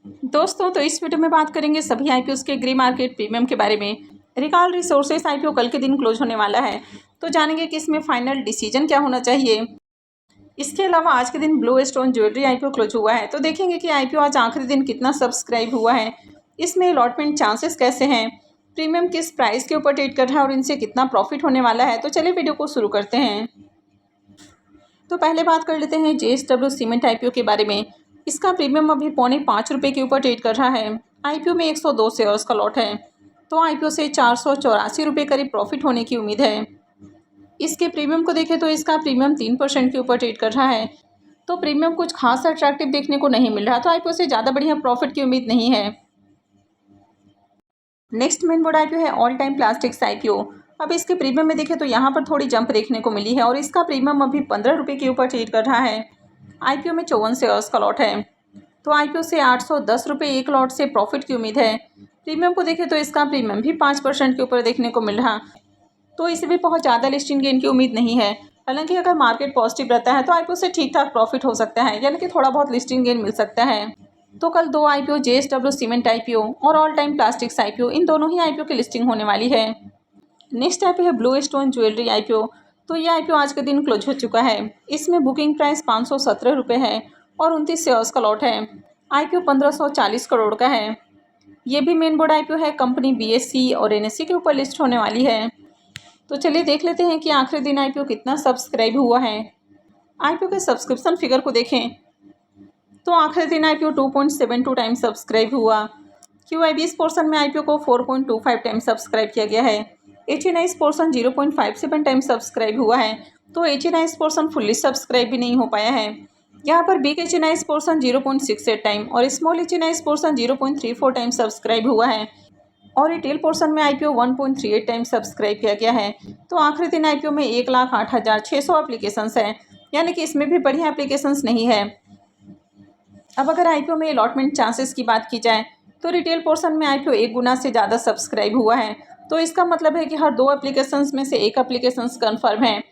दोस्तों, तो इस वीडियो में बात करेंगे सभी आईपीओस के ग्रे मार्केट प्रीमियम के बारे में। रिकाल रिसोर्सेज आईपीओ कल के दिन क्लोज होने वाला है, तो जानेंगे कि इसमें फाइनल डिसीजन क्या होना चाहिए। इसके अलावा आज के दिन blue stone jewellery IPO close हुआ है, तो देखेंगे कि आईपीओ आज आखिरी दिन कितना सब्सक्राइब हुआ है, इसमें अलॉटमेंट चांसेस कैसे हैं, प्रीमियम किस प्राइस के ऊपर ट्रेड कर रहा है और इनसे कितना प्रॉफिट होने वाला है। तो चलिए वीडियो को शुरू करते हैं। तो पहले बात कर लेते हैं जेएसडब्ल्यू सीमेंट आईपीओ के बारे में। इसका प्रीमियम अभी ₹5.5 के ऊपर ट्रेड कर रहा है। आईपीओ में 102 शेयर्स का लॉट है, तो आईपीओ से ₹484 करीब प्रॉफिट होने की उम्मीद है। इसके प्रीमियम को देखें तो इसका प्रीमियम 3% के ऊपर ट्रेड कर रहा है, तो प्रीमियम कुछ खास अट्रैक्टिव देखने को नहीं मिल रहा, तो आईपीओ से ज़्यादा बढ़िया प्रॉफिट की उम्मीद नहीं है। नेक्स्ट मेन बोर्ड आईपीओ है ऑल टाइम प्लास्टिक्स आईपीओ। अब इसके प्रीमियम में देखें तो यहाँ पर थोड़ी जंप देखने को मिली है और इसका प्रीमियम अभी ₹15 के ऊपर ट्रेड कर रहा है। आईपीओ में 54 शेयर्स का लॉट है, तो आईपीओ से ₹810 एक लॉट से प्रॉफिट की उम्मीद है। प्रीमियम को देखें तो इसका प्रीमियम भी 5% के ऊपर देखने को मिल रहा, तो इसे भी बहुत ज़्यादा लिस्टिंग गेन की उम्मीद नहीं है। हालांकि अगर मार्केट पॉजिटिव रहता है तो आईपीओ से ठीक ठाक प्रॉफिट हो सकता है, यानी कि थोड़ा बहुत लिस्टिंग गेन मिल सकता है। तो कल दो आईपीओ जेएसडब्ल्यू सीमेंट आईपीओ और ऑल टाइम प्लास्टिक्स आईपीओ, इन दोनों ही आईपीओ की लिस्टिंग होने वाली है। नेक्स्ट आईपीओ है ब्लू स्टोन ज्वेलरी आईपीओ। तो ये आईपीओ आज के दिन क्लोज हो चुका है। इसमें बुकिंग प्राइस ₹517 है और 29 शेयर्स का लॉट है। आईपीओ 1540 करोड़ का है। ये भी मेन बोर्ड आईपीओ है। कंपनी बीएसई और एनएसई के ऊपर लिस्ट होने वाली है। तो चलिए देख लेते हैं कि आखिरी दिन आईपीओ कितना सब्सक्राइब हुआ है। आईपीओ के सब्सक्रिप्शन फिगर को देखें तो आखिरी दिन आईपीओ 2.72 टाइम सब्सक्राइब हुआ। क्यूआईबीएस पोर्शन में आईपीओ को 4.25 टाइम सब्सक्राइब किया गया है। एचएनआईएस पोर्शन 0.57 टाइम सब्सक्राइब हुआ है, तो एचएनआईएस पोर्शन फुल्ली सब्सक्राइब भी नहीं हो पाया है। यहाँ पर बिग एचएनआईएस पोर्शन 0.68 टाइम और स्मॉल एचएनआईएस पोर्शन 0.34 टाइम सब्सक्राइब हुआ है, और रिटेल पोर्शन में आईपीओ 1.38 टाइम सब्सक्राइब किया गया है। तो आखिरी दिन आईपीओ में 1,08,600 एप्लीकेशंस हैं, यानी कि इसमें भी बढ़िया एप्लीकेशंस नहीं है। अब अगर आईपीओ में अलॉटमेंट चांसेस की बात की जाए तो रिटेल पोर्शन में आईपीओ 1 गुना से ज़्यादा सब्सक्राइब हुआ है, तो इसका मतलब है कि हर 2 एप्लीकेशंस में से 1 एप्लीकेशंस कन्फर्म है।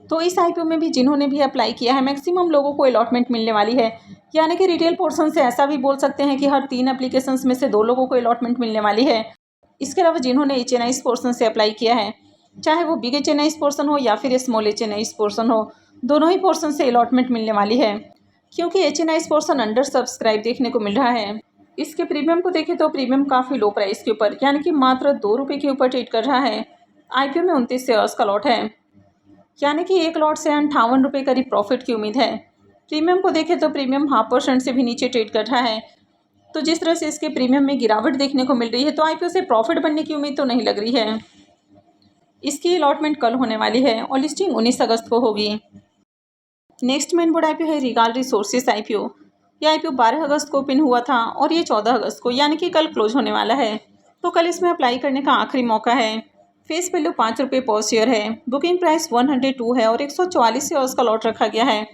तो इस आईपीओ में भी जिन्होंने भी अप्लाई किया है मैक्सिमम लोगों को अलॉटमेंट मिलने वाली है, यानी कि रिटेल पोर्शन से ऐसा भी बोल सकते हैं कि हर 3 एप्लीकेशंस में से 2 लोगों को अलॉटमेंट मिलने वाली है। इसके अलावा जिन्होंने एचएनआईएस पोर्शन से अप्लाई किया है, चाहे वो बिग एचएनआईएस पोर्शन हो या फिर स्मॉल एचएनआईएस पोर्शन हो, दोनों ही पोर्शन से अलॉटमेंट मिलने वाली है, क्योंकि एचएनआईएस पोर्शन अंडर सब्सक्राइब देखने को मिल रहा है। इसके प्रीमियम को देखें तो प्रीमियम काफ़ी लो प्राइस के ऊपर, यानी कि मात्र ₹2 के ऊपर ट्रेड कर रहा है। आईपीओ में 29 शेयर्स का लॉट है, यानी कि एक लॉट से ₹58 करीब प्रॉफिट की उम्मीद है। प्रीमियम को देखें तो प्रीमियम 0.5% से भी नीचे ट्रेड कर रहा है, तो जिस तरह से इसके प्रीमियम में गिरावट देखने को मिल रही है, तो आईपीओ से प्रॉफिट बनने की उम्मीद तो नहीं लग रही है। इसकी अलॉटमेंट कल होने वाली है और लिस्टिंग 19 अगस्त को होगी। नेक्स्ट मेन बोर्ड आईपीओ है रिगाल रिसोर्सेज आईपीओ। यह आईपीओ 12 अगस्त को ओपन हुआ था और ये 14 अगस्त को, यानी कि कल क्लोज होने वाला है। तो कल इसमें अप्लाई करने का आखिरी मौका है। फेस वैल्यू ₹5 पर शेयर है। बुकिंग प्राइस 102 है और 144 शेयर्स का लॉट रखा गया है।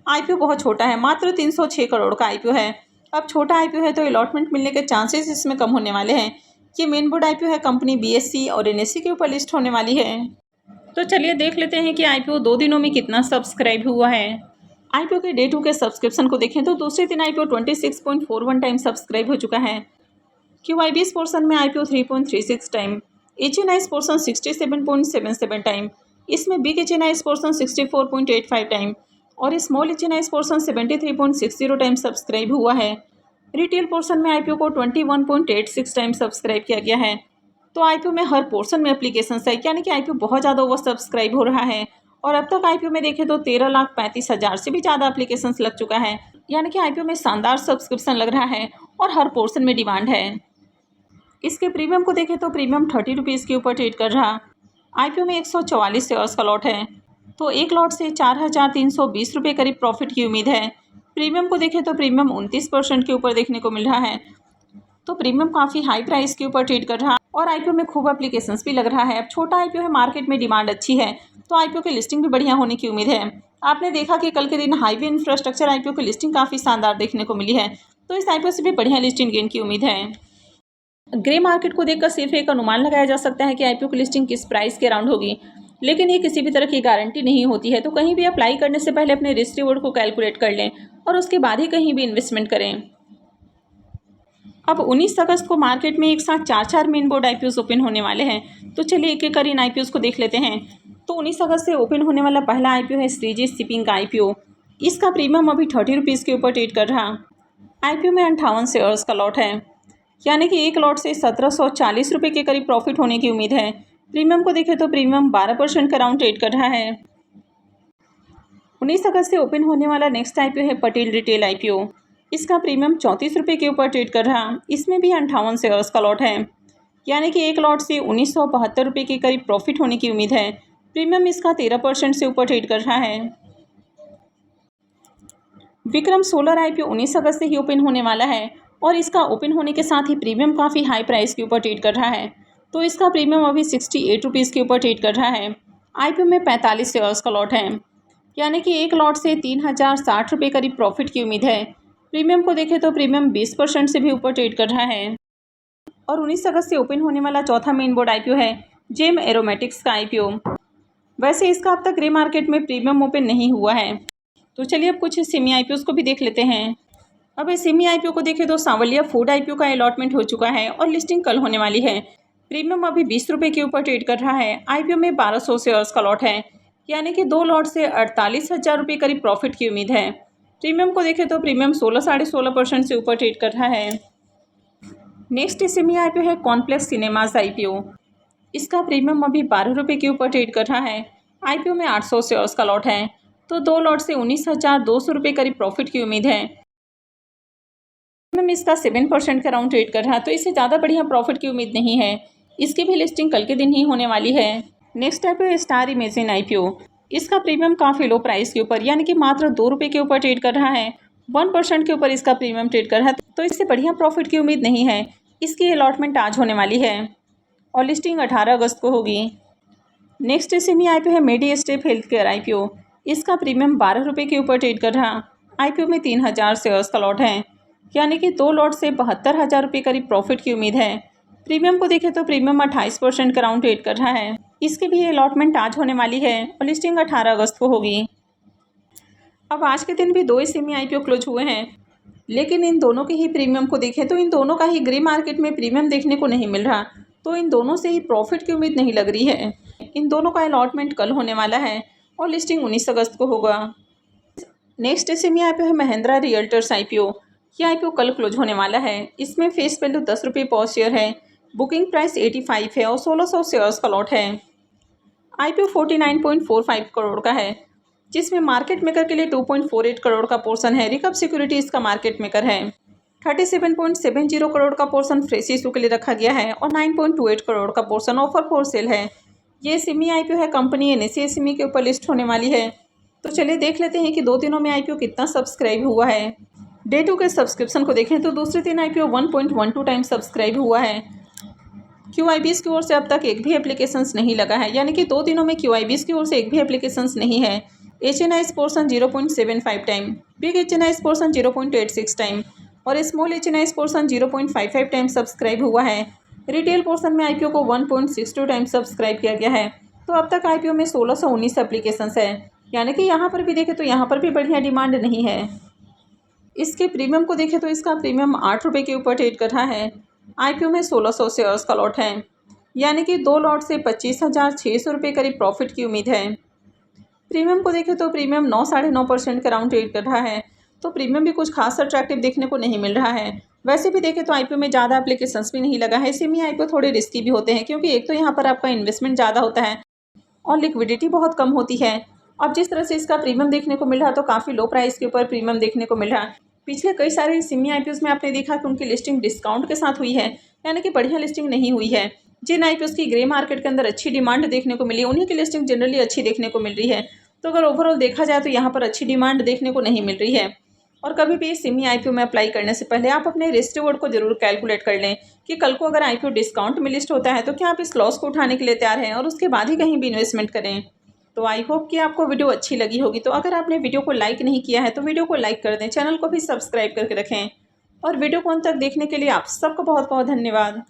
आईपीओ बहुत छोटा है, मात्र 306 करोड़ का आईपीओ है। अब छोटा आईपीओ है तो अलॉटमेंट मिलने के चांसेस इसमें कम होने वाले हैं। ये मेन बोर्ड आईपीओ है। कंपनी बीएसई और एनएसई के ऊपर लिस्ट होने वाली है। तो चलिए देख लेते हैं कि आईपीओ 2 दिनों में कितना सब्सक्राइब हुआ है। आईपीओ के डे 2 के सब्सक्रिप्शन को देखें तो दूसरे दिन आईपीओ 26.41 टाइम सब्सक्राइब हो चुका है। क्यूआईबीएस पोर्शन में आईपीओ 3.36 टाइम, एचएनआईएस पोर्शन 67.77 टाइम, इसमें बिग एचएनआईएस पोर्शन 64.85 टाइम और स्मॉल एचएनआईएस पोर्शन 73.60 टाइम सब्सक्राइब हुआ है। रिटेल पोर्शन में आईपीओ को 21.86 टाइम सब्सक्राइब किया गया है। तो आईपीओ में हर पोर्शन में एप्लीकेशन है, यानी कि आईपीओ बहुत ज़्यादा ओवर सब्सक्राइब हो रहा है, और अब तक आईपीओ में देखें तो 13,35,000 से भी ज़्यादा एप्लीकेशन लग चुका है, यानी कि आईपीओ में शानदार सब्सक्रिप्शन लग रहा है और हर पोर्शन में डिमांड है। इसके प्रीमियम को देखें तो प्रीमियम ₹30 के ऊपर ट्रेड कर रहा। आईपीओ में 144 शेयर्स का लॉट है, तो एक लॉट से ₹4,320 करीब प्रॉफिट की उम्मीद है। प्रीमियम को देखें तो प्रीमियम 29% के ऊपर देखने को मिल रहा है, तो प्रीमियम काफ़ी हाई प्राइस के ऊपर ट्रेड कर रहा है और आईपीओ में खूब एप्लीकेशंस भी लग रहा है। अब छोटा आईपीओ है, मार्केट में डिमांड अच्छी है, तो आईपीओ की लिस्टिंग भी बढ़िया होने की उम्मीद है। आपने देखा कि कल के दिन हाईवे इंफ्रास्ट्रक्चर आईपीओ की लिस्टिंग काफ़ी शानदार देखने को मिली है, तो इस आईपीओ से भी बढ़िया लिस्टिंग गेन की उम्मीद है। ग्रे मार्केट को देखकर सिर्फ एक अनुमान लगाया जा सकता है कि आईपीओ की लिस्टिंग किस प्राइस के अराउंड होगी, लेकिन ये किसी भी तरह की गारंटी नहीं होती है। तो कहीं भी अप्लाई करने से पहले अपने रिस्क रिवॉर्ड को कैलकुलेट कर लें और उसके बाद ही कहीं भी इन्वेस्टमेंट करें। अब 19 अगस्त को मार्केट में एक साथ 4 मेन बोर्ड IPOs ओपन होने वाले हैं। तो चलिए एक एक कर इन IPOs को देख लेते हैं। तो 19 अगस्त से ओपन होने वाला पहला IPO है श्रीजी शिपिंग का IPO। इसका प्रीमियम अभी 30 रुपीज़ के ऊपर ट्रेड कर रहा। IPO में 58 शेयर्स का लॉट है, यानी कि एक लॉट से 1740 रुपये के करीब प्रॉफिट होने की उम्मीद है। प्रीमियम को देखें तो प्रीमियम 12% का राउंड ट्रेड कर रहा है। 19 अगस्त से ओपन होने वाला नेक्स्ट IPO है पटेल रिटेल IPO। इसका प्रीमियम 34 रुपये के ऊपर ट्रेड कर रहा। इसमें भी 58 शेयर्स का लॉट है, यानी कि एक लॉट से 1972 रुपये के करीब प्रॉफिट होने की उम्मीद है। प्रीमियम इसका 13% से ऊपर ट्रेड कर रहा है। विक्रम सोलर IPO 19 अगस्त से ही ओपन होने वाला है और इसका ओपन होने के साथ ही प्रीमियम काफ़ी हाई प्राइस के ऊपर ट्रेड कर रहा है। तो इसका प्रीमियम अभी 68 रुपीज़ के ऊपर ट्रेड कर रहा है। IPO में 45 शेयर्स का लॉट है, यानी कि एक लॉट से 3060 रुपये करीब प्रॉफिट की उम्मीद है। प्रीमियम को देखें तो प्रीमियम 20% से भी ऊपर ट्रेड कर रहा है। और 19 अगस्त से ओपन होने वाला चौथा मेन बोर्ड IPO है जेम एरोमेटिक्स का IPO। वैसे इसका अब तक ग्रे मार्केट में प्रीमियम ओपन नहीं हुआ है। तो चलिए अब कुछ सेमी IPOs को भी देख लेते हैं। अब इस सेमी IPO को देखें तो सांवलिया फूड IPO का अलॉटमेंट हो चुका है और लिस्टिंग कल होने वाली है। प्रीमियम अभी 20 रुपये के ऊपर ट्रेड कर रहा है। IPO में 1200 शेयर्स का लॉट है, यानी कि 2 लॉट से 48,000 रुपये करीब प्रॉफिट की उम्मीद है। प्रीमियम को देखें तो प्रीमियम 16-16.5% से ऊपर ट्रेड कर रहा है। नेक्स्ट सेमी IPO है कॉम्प्लेक्स सिनेमाज IPO। इसका प्रीमियम अभी 12 रुपये के ऊपर ट्रेड कर रहा है। IPO में 800 शेयर्स का लॉट है, तो 2 लॉट से 19,200 रुपये करीब प्रॉफिट की उम्मीद है। प्रीमियम इसका 7% का राउंड ट्रेड कर रहा है, तो इससे ज़्यादा बढ़िया प्रॉफिट की उम्मीद नहीं है। इसकी भी लिस्टिंग कल के दिन ही होने वाली है। नेक्स्ट IPO है स्टार इमेजिन IPO। इसका प्रीमियम काफ़ी लो प्राइस के ऊपर, यानी कि मात्र 2 रुपये के ऊपर ट्रेड कर रहा है। 1% के ऊपर इसका प्रीमियम ट्रेड कर रहा है, तो इससे बढ़िया प्रॉफिट की उम्मीद नहीं है। इसकी अलॉटमेंट आज होने वाली है और लिस्टिंग 18 अगस्त को होगी। नेक्स्ट सेमी IPO है मेडी स्टेप हेल्थ केयर IPO। इसका प्रीमियम 12 रुपये के ऊपर ट्रेड कर रहा। IPO में 3000 शेयर्स का लॉट है, यानी कि 2 लॉट से 72,000 रुपये करीब प्रॉफिट की उम्मीद है। प्रीमियम को देखें तो प्रीमियम 28% का राउंड ट्रेड कर रहा है। इसकी भी अलॉटमेंट आज होने वाली है और लिस्टिंग 18 अगस्त को होगी। अब आज के दिन भी 2 ही सेमी IPO क्लोज हुए हैं, लेकिन इन दोनों के ही प्रीमियम को देखें तो इन दोनों का ही ग्रे मार्केट में प्रीमियम देखने को नहीं मिल रहा, तो इन दोनों से ही प्रॉफिट की उम्मीद नहीं लग रही है। इन दोनों का अलॉटमेंट कल होने वाला है और लिस्टिंग 19 अगस्त को होगा। नेक्स्ट सेमी IPO है महिंद्रा रियल्टर्स IPO। यह IPO कल क्लोज होने वाला है। इसमें फेस वैल्यू 10 रुपये पर शेयर है, बुकिंग प्राइस 85 है और 1600 शेयर्स का लॉट है। IPO 49.45 करोड़ का है, जिसमें मार्केट मेकर के लिए 2.48 करोड़ का पोर्शन है। रिकप सिक्योरिटी इसका मार्केट मेकर है। 37.70 करोड़ का पोर्शन फ्रेश इशू के लिए रखा गया है और 9.28 करोड़ का पोर्शन ऑफर फॉर सेल है। ये सेमी IPO है, कंपनी NSE SME के ऊपर लिस्ट होने वाली है। तो चलिए देख लेते हैं कि 2 दिनों में IPO कितना सब्सक्राइब हुआ है। डे 2 के सब्सक्रिप्शन को देखें तो दूसरे दिन IPO 1.12 टाइम्स सब्सक्राइब हुआ है। QIBs की ओर से अब तक एक भी एप्लीकेशंस नहीं लगा है, यानी कि 2 दिनों में QIBs की ओर से एक भी एप्लीकेशंस नहीं है। HNIs portion 0.75 time, big HNIs portion 0.86 time और small HNIs portion 0.55 time subscribe हुआ है। रिटेल पोर्शन में IPO को 1.62 टाइम सब्सक्राइब किया गया है। तो अब तक IPO में 1619 एप्लीकेशंस है, यानी कि यहाँ पर भी देखें तो यहाँ पर भी बढ़िया डिमांड नहीं है। इसके प्रीमियम को देखें तो इसका प्रीमियम 8 रुपये के ऊपर ट्रेड कर रहा है। IPO में 1600 शेयर्स का लॉट है, यानी कि 2 लॉट से 25,600 रुपये करीब प्रॉफिट की उम्मीद है। प्रीमियम को देखें तो प्रीमियम 9-9.5% का राउंड ट्रेड कर रहा है, तो प्रीमियम भी कुछ खास अट्रैक्टिव देखने को नहीं मिल रहा है। वैसे भी देखें तो IPO में ज़्यादा एप्लीकेशंस भी नहीं लगा है। सेमी IPO थोड़े रिस्की भी होते हैं, क्योंकि एक तो यहाँ पर आपका इन्वेस्टमेंट ज़्यादा होता है और लिक्विडिटी बहुत कम होती है। अब जिस तरह से इसका प्रीमियम देखने को मिल रहा, तो काफ़ी लो प्राइस के ऊपर प्रीमियम देखने को मिल रहा। पिछले कई सारे सेमी IPOs में आपने देखा कि उनकी लिस्टिंग डिस्काउंट के साथ हुई है, यानी कि बढ़िया लिस्टिंग नहीं हुई है। जिन IPOs की ग्रे मार्केट के अंदर अच्छी डिमांड देखने को मिली, उन्हीं की लिस्टिंग जनरली अच्छी देखने को मिल रही है। तो अगर ओवरऑल देखा जाए तो यहाँ पर अच्छी डिमांड देखने को नहीं मिल रही है। और कभी भी सेमी IPO में अप्लाई करने से पहले आप अपने रिस्क रिवॉर्ड को जरूर कैलकुलेट कर लें कि कल को अगर IPO डिस्काउंट में लिस्ट होता है तो क्या आप इस लॉस को उठाने के लिए तैयार हैं, और उसके बाद ही कहीं भी इन्वेस्टमेंट करें। तो आई होप कि आपको वीडियो अच्छी लगी होगी। तो अगर आपने वीडियो को लाइक नहीं किया है तो वीडियो को लाइक कर दें, चैनल को भी सब्सक्राइब करके रखें और वीडियो को अंत तक देखने के लिए आप सबको बहुत बहुत धन्यवाद।